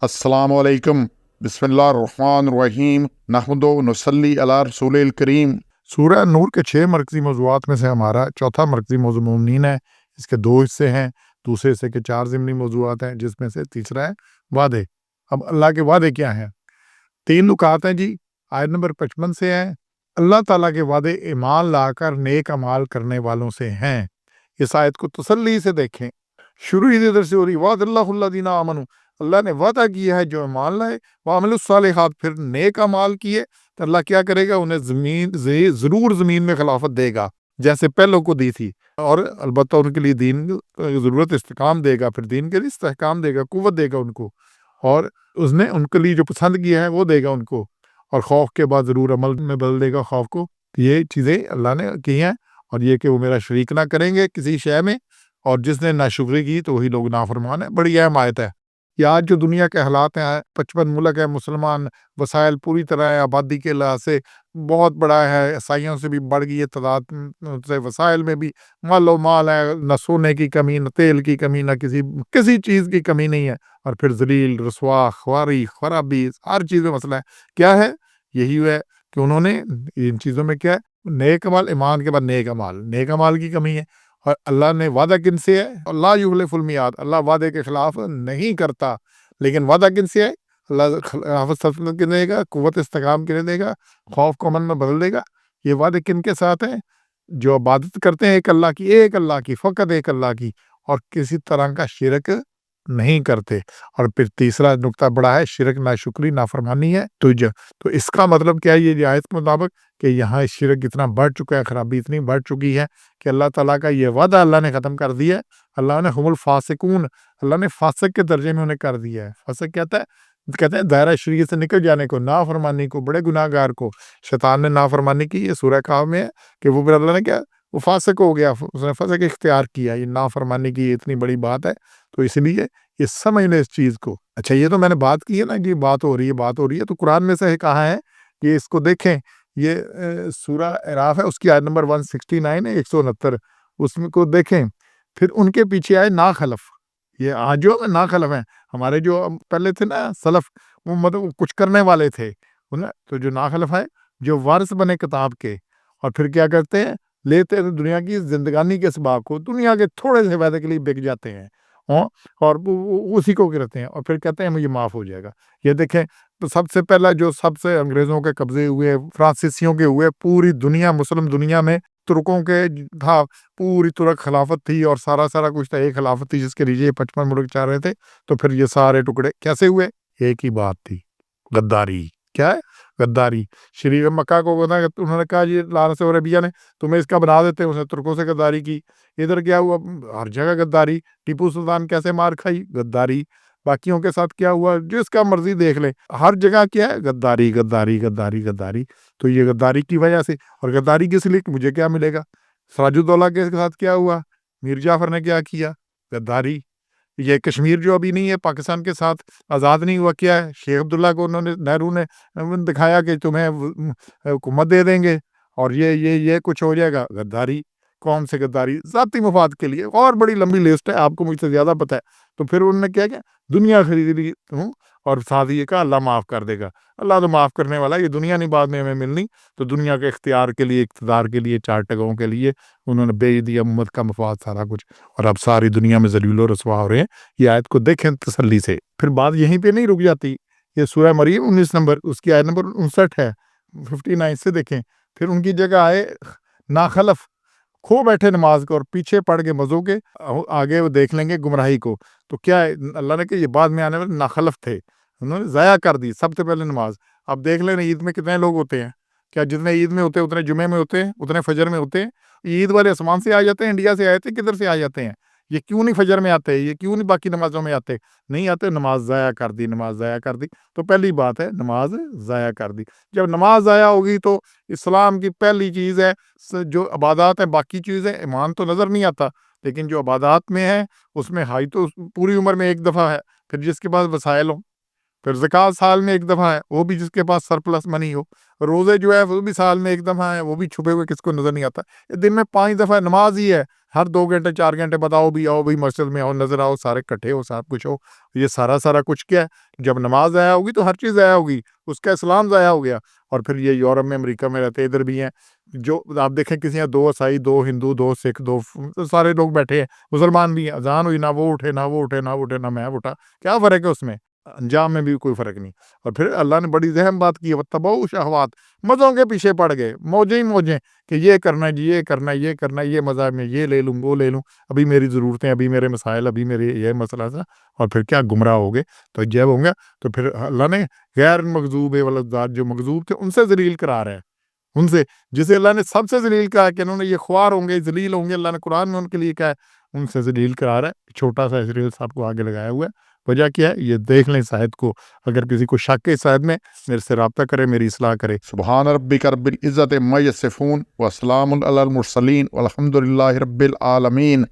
अस्सलामु अलैकुम बिस्मिल्लाहिर्रहमानिर्रहीम नहमदु नसल्ली अला रसूलिल करीम। सूरह नूर के 6 मरकज़ी मौज़ूआत में से हमारा चौथा मरकज़ी मौज़ू मोमिनीन है। इसके 2 हिस्से हैं। दूसरे हिस्से के 4 ज़िमनी मौज़ूआत हैं, जिसमें से तीसरा है वादे। अब अल्लाह के वादे क्या हैं? 3 नुकात हैं जी। आयत नंबर 55 से है, अल्लाह ताला के वादे ईमान लाकर नेक अमाल करने वालों से हैं। इस आयत को तसल्ली से देखें। शुरू ही इधर से हो रही, वादल्लाहुल्लज़ीना आमनू, अल्लाह ने वादा किया है जो ईमान लाए, वामिलुस्सालिहात, फिर नेक अमाल किए, तो अल्लाह क्या करेगा? उन्हें ज़रूर ज़मीन में खिलाफत देगा, जैसे पहलों को दी थी। और अलबत्ता उनके लिए दीन ज़रूरत इस्तेकाम देगा, फिर दीन के लिए इस्तेकाम देगा, कुव्वत देगा उनको, और उसने उनके लिए जो पसंद किया है वो देगा उनको, और खौफ के बाद ज़रूर अमल में बदल देगा खौफ को। ये चीज़ें अल्लाह ने की हैं, और ये कि वो मेरा शरीक ना करेंगे किसी शय में, और जिसने नाशुक्री की तो वही लोग नाफरमान है। बड़ी अहम आयत है। कि आज जो दुनिया के हालात हैं, 55 मुल्क है मुसलमान, वसाइल पूरी तरह है, आबादी के लिहाज से बहुत बड़ा है, ईसाइयों से भी बढ़ गई है तादाद, से वसाइल में भी मालो माल है, न सोने की कमी, न तेल की कमी, न किसी चीज़ की कमी नहीं है, और फिर जलील रसवा ख्वारी खराबी हर चीज़ में मसला है। क्या है? यही है कि उन्होंने इन चीज़ों में क्या है, नेक अमाल, ईमान के बाद नेक अमाल की कमी है। और अल्लाह ने वादा किन से है? ला युखलिफुल मियाद, अल्लाह वादे के खिलाफ नहीं करता। लेकिन वादा किन से है? अल्लाह खिलाफत किन देगा? कुव्वत इस्तेकाम किन देगा? खौफ को अमन में बदल देगा। ये वादे किन के साथ हैं? जो इबादत करते हैं एक अल्लाह की, फ़कत एक अल्लाह की, और किसी तरह का शिरक नहीं करते। और फिर तीसरा नुकता बड़ा है, शिरक नाशुक्री नाफरमानी है। तो इसका मतलब क्या है? ये आयत के मुताबिक कि यहाँ शिरक इतना बढ़ चुका है, खराबी इतनी बढ़ चुकी है कि अल्लाह ताला का ये वादा अल्लाह ने ख़त्म कर दिया है। अल्लाह ने हुमुल फासिकून, अल्लाह ने फासिक के दर्जे में उन्हें कर दिया है। फासिक कहता है, कहते हैं दायरा शरीयत से निकल जाने को, नाफरमानी को, बड़े गुनाहगार को। शैतान ने नाफरमानी की, ये सूरह कहफ में है कि वो फिर अल्लाह ने क्या, वो फासिक हो गया, उसने फासिक इख्तियार किया। ये नाफरमानी की इतनी बड़ी बात है, तो इसलिए ये समझ लें इस चीज़ को। अच्छा, ये तो मैंने बात की है ना कि बात हो रही है, तो कुरान में से कहा है कि इसको देखें। ये सूरह अराफ है, उसकी आयत नंबर 169 है, 169, उसमें को देखें। फिर उनके पीछे आए नाखलफ। ये आज जो नाखलफ हैं, हमारे जो पहले थे ना सलफ, वो मतलब कुछ करने वाले थे, ना? तो जो नाखलफ है, जो वारिस बने किताब के, और फिर क्या करते हैं? लेते हैं दुनिया की जिंदगानी के इसबाब को, दुनिया के थोड़े से फायदे के लिए बिक जाते हैं, हाँ, और उसी को गिरते हैं, और फिर कहते हैं मुझे माफ़ हो जाएगा। ये देखें, तो सबसे पहला जो सबसे अंग्रेज़ों के कब्जे हुए, फ्रांसीसियों के हुए, पूरी दुनिया, मुस्लिम दुनिया में तुर्कों के था, पूरी तुर्क खिलाफत थी, और सारा कुछ था, एक खिलाफत थी जिसके नीचे 55 मुल्क चाह रहे थे। तो फिर ये सारे टुकड़े कैसे हुए? एक ही बात थी, गद्दारी। क्या है? गद्दारी। शरीफ मक्का को उन्होंने कहा, ये लारस और अरबिया ने तुम्हें इसका बना देते हैं, उसने तुर्कों से गद्दारी की। इधर क्या हुआ? हर जगह गद्दारी। टीपू सुल्तान कैसे मार खाई? गद्दारी। बाकियों के साथ क्या हुआ? जिसका मर्जी देख ले, हर जगह क्या है? गद्दारी, गद्दारी, गद्दारी, गद्दारी। तो ये गद्दारी की वजह से, और गद्दारी किस लिए? मुझे क्या मिलेगा? सिराजुद्दौला के साथ क्या हुआ? मीर जाफर ने क्या किया? गद्दारी। ये कश्मीर जो अभी नहीं है, पाकिस्तान के साथ आज़ाद नहीं हुआ, क्या है? शेख अब्दुल्ला को उन्होंने, नेहरू ने दिखाया कि तुम्हें हुकूमत दे देंगे, और ये कुछ हो जाएगा। गद्दारी। कौन से गद्दारी? ज़ाती मफाद के लिए। और बड़ी लंबी लिस्ट है, आपको मुझसे ज़्यादा पता है। तो फिर उन्होंने क्या किया? दुनिया खरीद ली, और साथ ही ये कहा अल्लाह माफ़ कर देगा। अल्लाह तो माफ़ करने वाला है, ये दुनिया नहीं बाद में हमें मिलनी। तो दुनिया के इख्तियार के लिए, इक़्तिदार के लिए, 4 टकों के लिए उन्होंने बेच दिया उम्मत का मफाद सारा कुछ, और अब सारी दुनिया में ज़लील व रसवा हो रहे हैं। ये आयत को देखें तसल्ली से। फिर बात यहीं पे नहीं रुक जाती। ये सूरह मरियम 19 नंबर, उसकी आयत नंबर 59 है, 59 से देखें। फिर उनकी जगह आए नाखलफ, खो बैठे नमाज को, और पीछे पड़ के मज़ों के, आगे वो देख लेंगे गुमराही को। तो क्या है? अल्लाह ने कहा ये बाद में आने वाले नाखलफ थे, उन्होंने ज़ाया कर दी सबसे पहले नमाज। अब देख लेना ईद में कितने लोग होते हैं? क्या जितने ईद में होते हैं उतने जुमे में होते हैं, उतने फजर में होते हैं? ईद वाले आसमान से आ जाते हैं, इंडिया से आए थे, किधर से आ जाते हैं? ये क्यों नहीं फजर में आते? ये क्यों नहीं बाकी नमाज़ों में आते? नहीं आते। नमाज ज़ाया कर दी, नमाज ज़ाया कर दी। तो पहली बात है, नमाज ज़ाया कर दी। जब नमाज ज़ाया होगी तो इस्लाम की पहली चीज़ है, जो इबादत है, बाकी चीज़ें, ईमान तो नज़र नहीं आता, लेकिन जो इबादत में है उसमें हाई तो पूरी उम्र में एक दफ़ा है। फिर जिसके पास वसाइल हो, پھر زکوٰۃ سال میں ایک دفعہ ہے، وہ بھی جس کے پاس سرپلس منی ہو۔ روزے جو ہے وہ بھی سال میں ایک دفعہ ہے، وہ بھی چھپے ہوئے کس کو نظر نہیں آتا۔ دن میں 5 دفعہ نماز ہی ہے، ہر 2 گھنٹے 4 گھنٹے بتاؤ بھی آؤ بھی مسجد میں آؤ، نظر آؤ، سارے اکٹھے ہو، سب کچھ ہو۔ یہ سارا کچھ کیا ہے؟ جب نماز ضائع ہوگی تو ہر چیز ضائع ہوگی، اس کا اسلام ضائع ہو گیا۔ اور پھر یہ یورپ میں، امریکہ میں رہتے، ادھر بھی ہیں، جو آپ دیکھیں کسی یہاں 2 عیسائی، 2 ہندو، 2 سکھ، سارے لوگ بیٹھے ہیں، مسلمان بھی ہیں، اذان ہوئی، نہ وہ اٹھے، نہ وہ اٹھے، نہ وہ اٹھے، نہ میں اٹھا، کیا فرق ہے اس میں؟ انجام میں بھی کوئی فرق نہیں۔ اور پھر اللہ نے بڑی ذہن بات کی ہے، وَاتَّبَعُوا شہوات، مزوں کے پیچھے پڑ گئے، موجیں ہی موجیں، کہ یہ کرنا ہے جی، یہ کرنا ہے، یہ کرنا ہے، یہ مذہب میں یہ لے لوں، وہ لے لوں، ابھی میری ضرورتیں، ابھی میرے مسائل، ابھی میرے یہ مسئلہ تھا۔ اور پھر کیا گمراہ ہو گئے۔ تو جب ہوں گے تو پھر اللہ نے غیر مغضوب والضالین، جو مغضوب تھے ان سے ذلیل قرار ہے، ان سے جسے اللہ نے سب سے ذلیل کہا کہ انہوں نے یہ خوار ہوں گے، ذلیل ہوں گے، اللہ نے قرآن میں ان کے لیے کہا ہے، ان سے ذلیل قرار ہے۔ چھوٹا سا اسرائیل صاحب کو آگے لگایا ہوا ہے۔ وجہ کیا ہے؟ یہ دیکھ لیں اس آیت کو، اگر کسی کو شک ہے اس آیت میں، میرے سے رابطہ کرے، میری اصلاح کرے۔ سبحان ربک رب العزت عما یصفون وسلام علی المرسلین والحمد للہ رب العالمین۔